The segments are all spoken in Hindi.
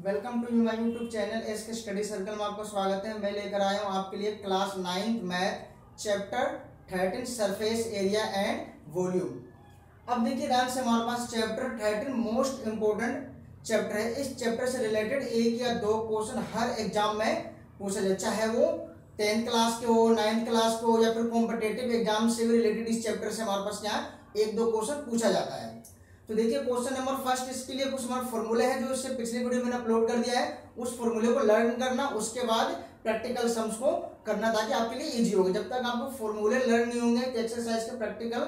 Welcome to my YouTube channel S K study circle में आपका स्वागत है। मैं लेकर आया हूँ आपके लिए class 9th math chapter 13 surface area and volume. अब देखिए ध्यान से, हमारे पास चैप्टर 13 मोस्ट इंपोर्टेंट चैप्टर है। इस चैप्टर से रिलेटेड एक या दो क्वेश्चन हर एग्जाम में पूछा जाए, चाहे वो 10th क्लास के हो, 9th क्लास के हो या फिर कॉम्पिटेटिव एग्जाम से भी रिलेटेड इस चैप्टर से हमारे पास क्या एक दो क्वेश्चन पूछा जाता है। तो देखिए क्वेश्चन नंबर फर्स्ट, इसके लिए कुछ हमारे फॉर्मूले हैं जो इससे पिछले वीडियो में अपलोड कर दिया है। उस फॉर्मूले को लर्न करना, उसके बाद प्रैक्टिकल सम्स को करना, ताकि आपके लिए इजी होगा। जब तक आपको फॉर्मूले लर्न नहीं होंगे तो एक्सरसाइज के प्रैक्टिकल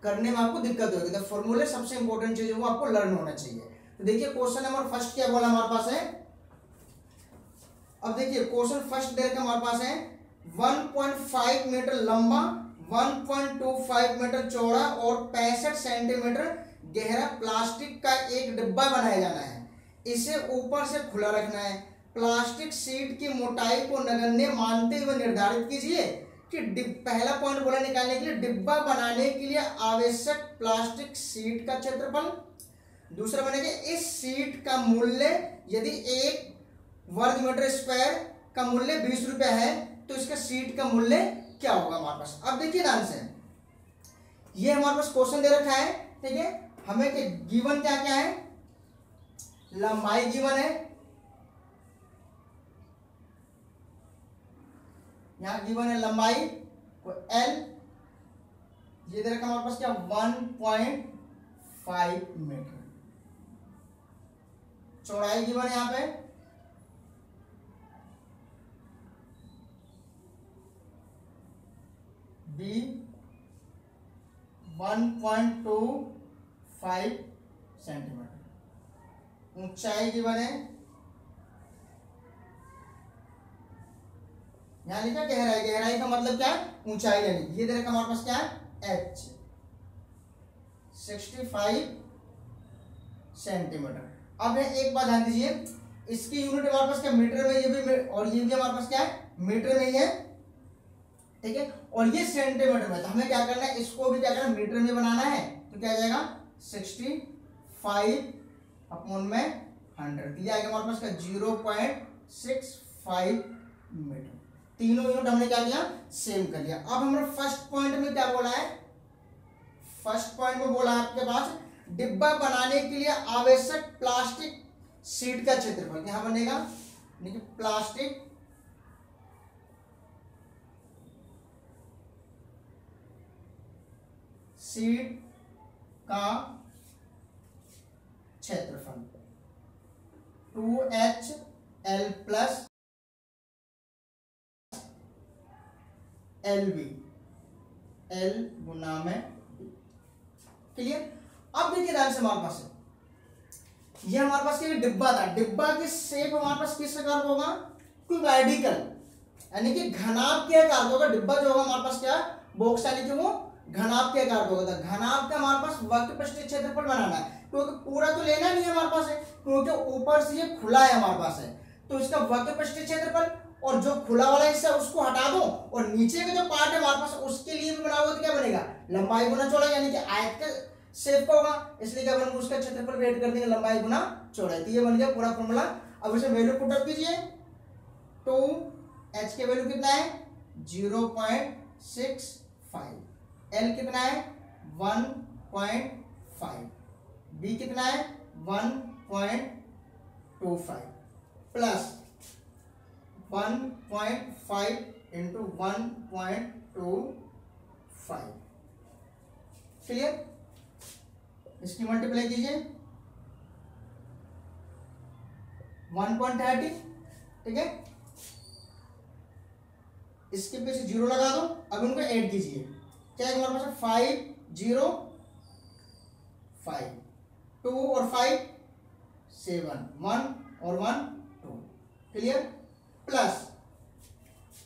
करने में आपको दिक्कत होगी। तो फॉर्मूले सबसे इंपॉर्टेंट चीज है, वो आपको लर्न होना चाहिए। तो देखिए क्वेश्चन नंबर फर्स्ट क्या बोला हमारे पास है। अब देखिए क्वेश्चन फर्स्ट दे रखा हमारे पास है 1.5 मीटर लंबा, 1.25 मीटर चौड़ा और 65 सेंटीमीटर गहरा प्लास्टिक का एक डिब्बा बनाया जाना है। इसे ऊपर से खुला रखना है। प्लास्टिक शीट की मोटाई को नगण्य मानते हुए निर्धारित कीजिए कि पहला पॉइंट बोला निकालने के लिए डिब्बा बनाने के लिए आवश्यक प्लास्टिक शीट का क्षेत्रफल। दूसरा बनेगा इस शीट का मूल्य, यदि 1 वर्ग मीटर स्क्वायर का मूल्य 20 रुपया है तो इसका शीट का मूल्य क्या होगा हमारे पास। अब देखिए ध्यान से, ये हमारे पास क्वेश्चन दे रखा है, ठीक है। हमें गिवन क्या क्या है, लंबाई गिवन है, यहां गिवन है लंबाई को L, ये दे रखा हमारे पास क्या 1.5 मीटर। चौड़ाई गिवन है यहां पे B 1.25 सेंटीमीटर। ऊंचाई गिवन है, यहां लिखा गहराई, गहराई का मतलब क्या है ऊंचाई, यानी ये दे रखा हमारे पास क्या है H 65 सेंटीमीटर। अब एक बात ध्यान दीजिए, इसकी यूनिट हमारे पास क्या मीटर में, ये भी और ये भी हमारे पास क्या है मीटर में ही है, ठीक है। और ये सेंटीमीटर में, तो हमें क्या करना है, इसको भी क्या करना है मीटर में बनाना है। तो क्या आ जाएगा 65 अपॉन में 100, दिया आएगा हमारे पास का 0.65 मीटर। तीनों यूनिट हमने क्या किया सेम कर लिया। अब हमारे फर्स्ट पॉइंट में क्या बोला है, फर्स्ट पॉइंट में बोला है आपके पास डिब्बा बनाने के लिए आवश्यक प्लास्टिक शीट का क्षेत्रफल। क्या बनेगा, देखिए प्लास्टिक शीट का क्षेत्रफल 2HL प्लस LB, L गुना में, क्लियर। अब देखिए ध्यान से, हमारे पास ये हमारे पास क्या डिब्बा था, डिब्बा की शेप हमारे पास किस प्रकार होगा, क्यूबॉइडिकल, यानी कि घनाभ के आकार का होगा। डिब्बा जो होगा हमारे पास क्या बॉक्स, यानी कि वो घनाभ के आकार का होगा। घनाभ का हमारे पास वक्र पृष्ठीय क्षेत्रफल बनाना है, क्योंकि पूरा तो लेना नहीं है हमारे पास है, क्योंकि ऊपर से ये खुला है हमारे पास है, तो इसका वक्र पृष्ठीय क्षेत्रफल, और जो खुला वाला हिस्सा उसको हटा दो, और नीचे का जो पार्ट है हमारे पास उसके लिए भी बना हुआ, तो क्या बनेगा लंबाई गुना चौड़ाई, यानी कि आयत का शेप का होगा, इसलिए क्या बनेगा उसका क्षेत्रफल वेट कर देंगे लंबाई गुना चौड़ाई। तो ये बन गया पूरा फॉर्मूला। अब इसे वैल्यू पुट अप कीजिए, तो H के वैल्यू कितना है 0.65, L कितना है 1.5, B कितना है 1.25 प्लस 1.5 इंटू 1.25, क्लियर। इसकी मल्टीप्लाई कीजिए 1.30, ठीक है। इसके पीछे 0 लगा दो, अब उनको ऐड कीजिए, क्या है हमारे पास 5 0 5, 2 और 5 7, 1 और 1 2, क्लियर। प्लस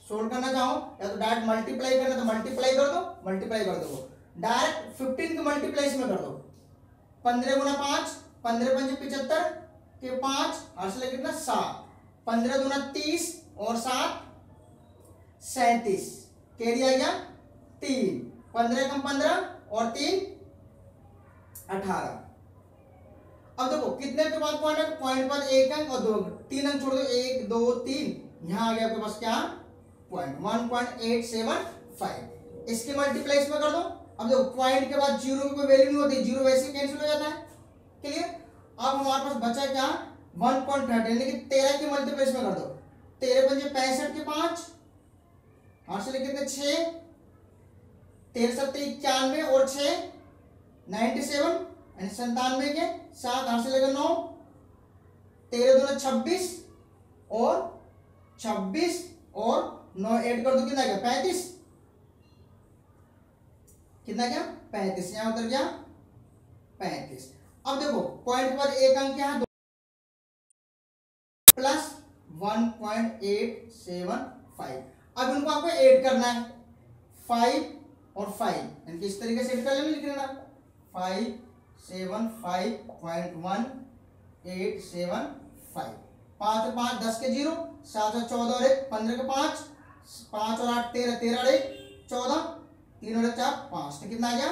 सोल्व करना चाहो या तो डायरेक्ट मल्टीप्लाई करना तो मल्टीप्लाई कर दो, मल्टीप्लाई कर दो, डायरेक्ट 15 को मल्टीप्लाई इसमें कर दो, 15 गुना 5, 15 पंजे 75 के 5 हासिल कितना 7, 15 गुना 30 और 7 37, कैरी आएगा 3, 15 कम 15 और 3 18। अब देखो कितने के बाद पॉइंट है, पॉइंट के बाद एक अंक और दो अंक, 3 अंक छोड़ दो, 1 2 3, यहाँ आ गया आपके पास क्या पॉइंट 1.875। इसके मल्टीप्लाई इसमें कर दो। अब देखो पॉइंट के बाद जीरो की कोई वैल्यू नहीं होती, जीरो वैसे कैंसिल हो जाता है। क्लियर। अब हमारे पास बचा क्या 1.30, यानी कि 13 की मल्टीप्लाई इसमें कर दो। 13 पंजे 65 के 5, हाथ से लिख कितने 6, 13 सत्ते 91 और 6 97, 97 के 7, हाथ से लेकर 9, 13 दूना 26 और 26 और 9 ऐड कर दो, कितना क्या 35, कितना क्या 35, यहां उतर गया 35। अब देखो पॉइंट के बाद एक अंक क्या है प्लस 1.875। अब इनको आपको ऐड करना है 5 और 5, यानी कि इस तरीके से ऐड कर लेना, लिख लेना 575.1875। 5 और 5 10 के 0, 7 और 14 और 1 15 के 5, 5 और 8 13, 13 और 1 14, 3 और 4 5, तो कितना आ गया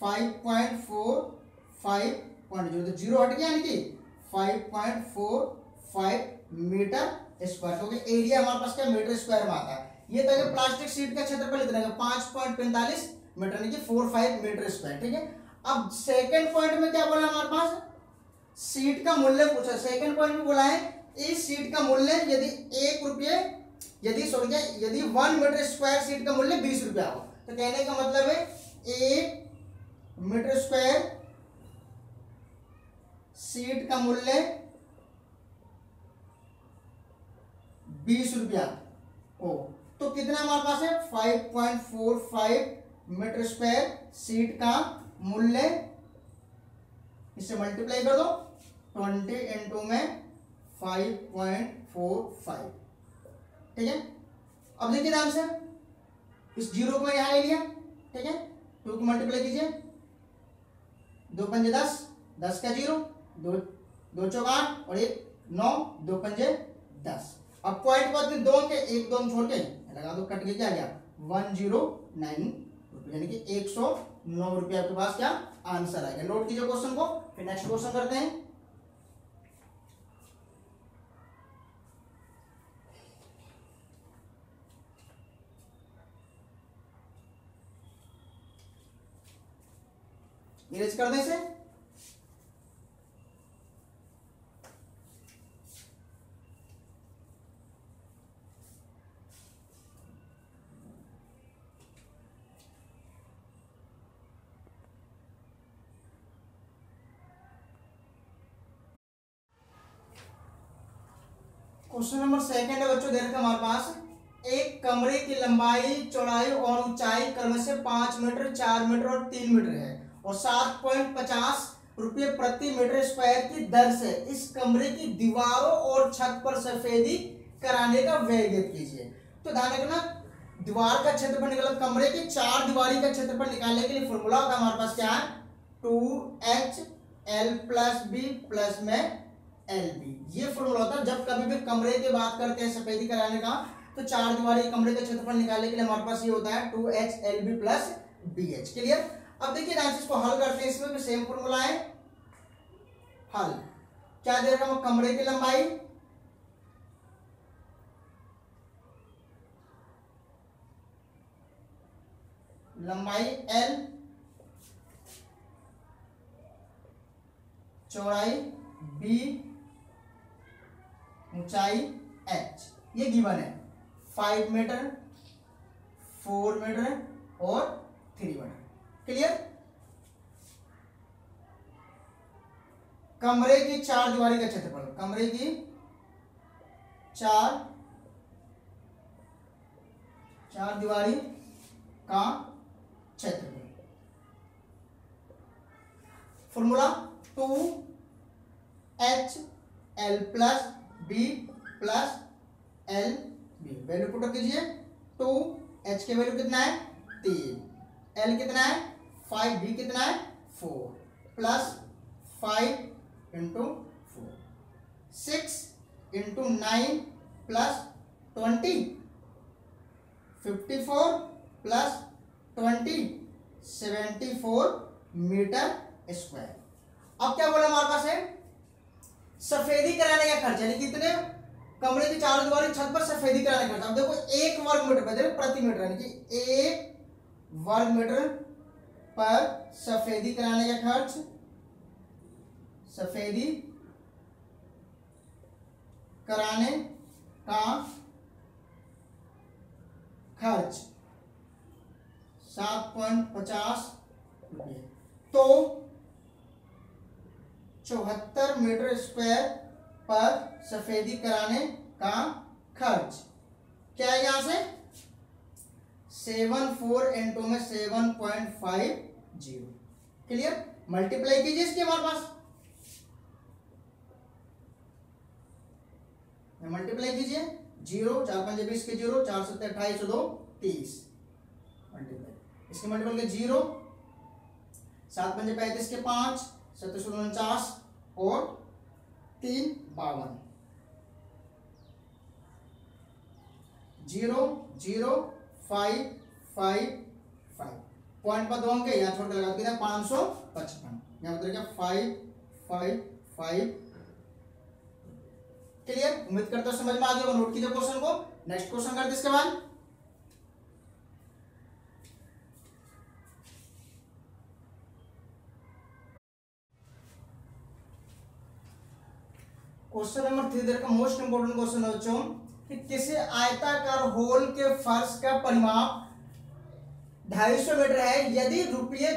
5.45, तो जीरो हट गया, यानी कि 5.45 मीटर स्क्वायर, क्योंकि एरिया हमारे पास क्या मीटर स्क्वायर में आता है। ये तो प्लास्टिक शीट का क्षेत्रफल इतना है 5.45 मीटर, यानी कि 45 मीटर स्क्वायर। ठीक है। अब सेकंड पॉइंट में क्या बोला हमारे पास, सीट का मूल्य पूछा। सेकंड पॉइंट में बोला है इस सीट का मूल्य यदि 1 रुपये, यदि 1 मीटर स्क्वायर सीट का मूल्य 20 रुपया हो, तो कहने का मतलब है 1 मीटर स्क्वायर सीट का मूल्य 20 रुपया हो, तो कितना हमारे पास है 5.45 मीटर स्क्वायर सीट का मूल्य, इससे मल्टीप्लाई कर दो 20 इंटू में 5.45। ठीक है। अब देखिए ध्यान से, इस जीरो को यहां ले लिया। ठीक है। 2 की मल्टीप्लाई कीजिए, 2 पंजे 10, 10 का 0, 2 चौक 8 और 1 9, 2 पंजे 10। अब पॉइंट बाद में 2 के 1 2 छोड़ के लगा दो, कट के क्या गया 109 रुपये, यानी कि 109 रुपये आपके पास क्या आंसर आएगा। नोट कीजिए क्वेश्चन को, फिर नेक्स्ट क्वेश्चन करते हैं। इरेज कर दें इसे। क्वेश्चन नंबर सेकंड है बच्चों, दे रखा हमारे पास एक कमरे की लंबाई चौड़ाई और ऊंचाई क्रम से 5 मीटर 4 मीटर और 3 मीटर है और 7.50 रुपये प्रति मीटर स्क्वायर की दर से इस कमरे की दीवारों और छत पर सफेदी कराने का व्यय ज्ञात कीजिए। तो ध्यान रखना, दीवार का क्षेत्रफल निकाला, कमरे की 4 दीवारी का क्षेत्रफल निकालने के लिए फॉर्मूला होता है हमारे पास क्या है 2HL + B + में LB। ये फॉर्मूला होता है जब कभी भी कमरे की बात करते हैं सफेदी कराने का, तो 4 दीवारी कमरे का क्षेत्रफल निकालने के लिए हमारे पास ये होता है 2HLB + BH। क्लियर। अब देखिए आंसर को हल करते हैं, इसमें भी सेम फॉर्मूला है। हल क्या दे रखा है, कमरे की लंबाई L, चौड़ाई B, ऊंचाई H, ये गिवन है 5 मीटर 4 मीटर और 3 मीटर। क्लियर। कमरे की 4 दीवारी का क्षेत्रफल, कमरे की 4 दीवारी का क्षेत्रफल, formula 2HL + B + LB। Value put कीजिए, 2H के वैल्यू कितना है 3, L कितना है 5, B कितना है 4, plus 5 into 4, 6 into 9 plus 20, 54 + 20, 74 metre square. अब क्या बोला हमारे पास है, सफेदी कराने का खर्च, यानी कितने कमरे की चारों दीवारी छत पर सफेदी कराने का खर्च। अब देखो 1 वर्ग मीटर पर, देखो प्रति मीटर, यानी कि 1 वर्ग मीटर पर सफेदी कराने का खर्च, सफेदी कराने का खर्च 7.50 रुपये। तो 74 मीटर स्क्वायर पर सफेदी कराने का खर्च क्या है, यहां से 74 इंटू में 7.50, क्लियर। मल्टीप्लाई कीजिए इसके हमारे पास, मल्टीप्लाई कीजिए, 0 4 5 20 के 0, 4 7 28 2 30, मल्टीप्लाई इसके मल्टीपल के 0, 7 5 35 के 5, 7 49 और 3 52, 0 0 5 5 5, पॉइंट पर 2 अंक है, यहाँ छोड़ कर लगा तो कितना 555, यहाँ पर क्या 5 5 5, क्लियर। उम्मीद करता हूं समझ में आ गया, नोट कीजिए क्वेश्चन को। नेक्स्ट क्वेश्चन करते इसके बाद, क्वेश्चन नंबर 3 का मोस्ट इंपोर्टेंट क्वेश्चन है बच्चों कि किसी आयताकार होल के फर्श का परिमाप 250 मीटर है, यदि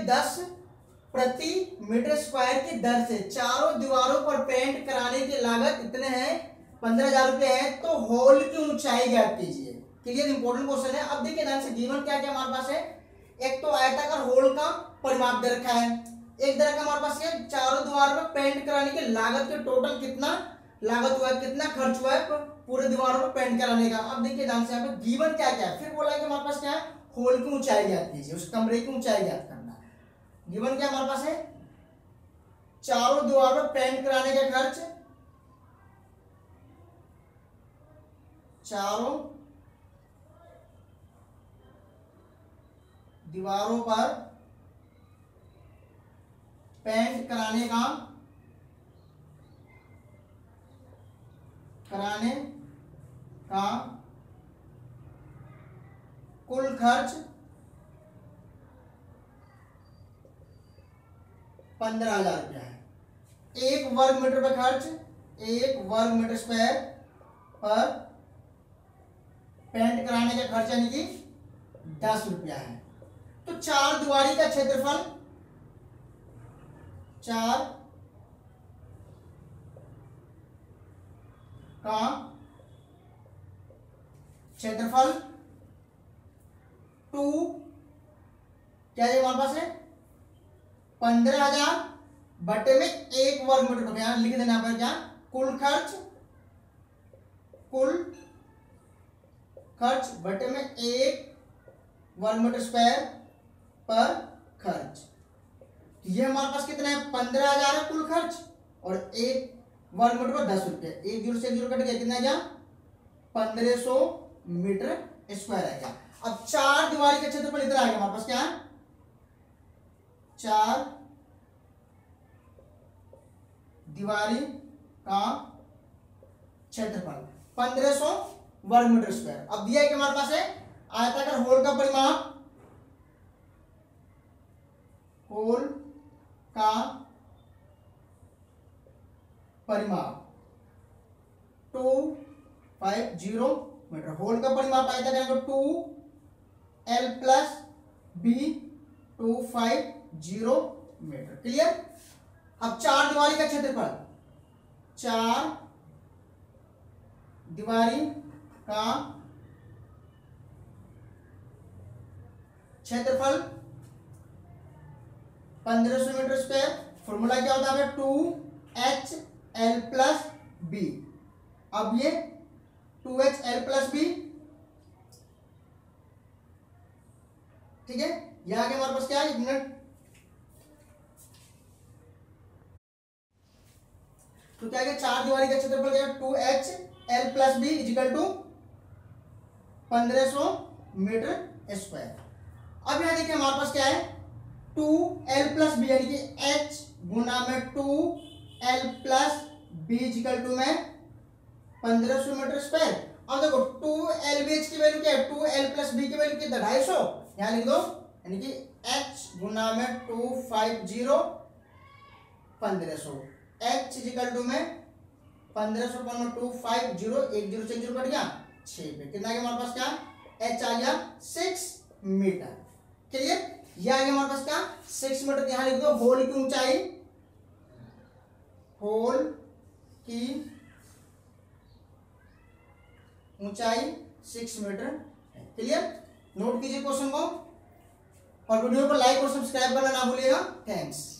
₹10 प्रति मीटर स्क्वायर की दर से चारों दीवारों पर पेंट कराने की लागत इतने हैं 15,000 रुपये है, तो होल की ऊंचाई ज्ञात कीजिए। क्लियर, इंपोर्टेंट क्वेश्चन है। अब देखिए ध्यान से, गिवन क्या क्या हमारे पास है, एक तो आयताकार होल का परिमाप दे रखा है, एक तरह का हमारे पास है चारों दीवार पर पेंट कराने की लागत के टोटल कितना लागत हुआ है, कितना खर्च हुआ है पूरे दीवारों पर पेंट कराने का। अब देखिए ध्यान से, यहाँ पे गिवन क्या क्या है, फिर बोला है कि हमारे पास क्या है, होल की ऊंचाई ज्ञात कीजिए, उस कमरे की ऊंचाई ज्ञात करना। गिवन क्या हमारे पास है, चारों दीवार पर पेंट कराने का खर्च, चारों दीवारों पर पेंट कराने का कुल खर्च 15,000 रुपया है। 1 वर्ग मीटर पर खर्च, 1 वर्ग मीटर स्क्वायर पर पेंट कराने का खर्च यानी कि 10 रुपया है। तो 4 दीवारी का क्षेत्रफल, 4 का क्षेत्रफल 2 क्या है हमारे पास है 15,000 बटे में 1 वर्ग मीटर पर, यहां लिख देना यहाँ पर क्या, कुल खर्च बटे में 1 वर्ग मीटर स्क्वायर पर खर्च। ये हमारे पास कितना है 15,000 है कुल खर्च, और 1 वर्ग मीटर पर 10 रुपये, 1 0 से 0 कट गया, कितना गया 1500 मीटर स्क्वायर है क्या। अब 4 दीवारी का क्षेत्रफल इधर आ गया हमारे पास, क्या है 4 दीवारी का क्षेत्रफल 1500 वर्ग मीटर स्क्वायर। अब दिया है कि हमारे पास है आयताकार होल का परिमाप, होल का परिमाप 250 मीटर, होल का परिमाप आयताकार 2L + B 250 मीटर। क्लियर। अब 4 दीवारी का क्षेत्रफल, 4 दीवारी का क्षेत्रफल 1500 मीटर स्क्वायर। फॉर्मूला क्या होता है 2HL + B। अब ये 2HL + B, ठीक है। ये आगे हमारे पास क्या है, 1 मिनट, तो क्या है 4 दीवारी का क्षेत्रफल क्या है 2HL + B = 1500 मीटर स्क्वायर। अब यहां देखिए हमारे पास क्या है 2l+b यानी कि h गुना में 2l+b इक्वल टू में 1500 मीटर स्क्वायर। अब देखो 2lbh की वैल्यू क्या है, 2l+b की वैल्यू कितना 250, यहाँ लिख दो, यानी कि h गुना में 250 1500, h इक्वल टू में 1500 में 250, 1 0 से 1 0 कट गया 6 पे, कितना आ गया हमारे पास, क्या h आ गया 6 मीटर। क्लियर, ये आ गया हमारे पास क्या 6 मीटर। यहाँ लिख दो होल की ऊंचाई, होल की ऊंचाई 6 मीटर है। क्लियर, नोट कीजिए क्वेश्चन को और वीडियो को लाइक और सब्सक्राइब करना ना भूलिएगा। थैंक्स।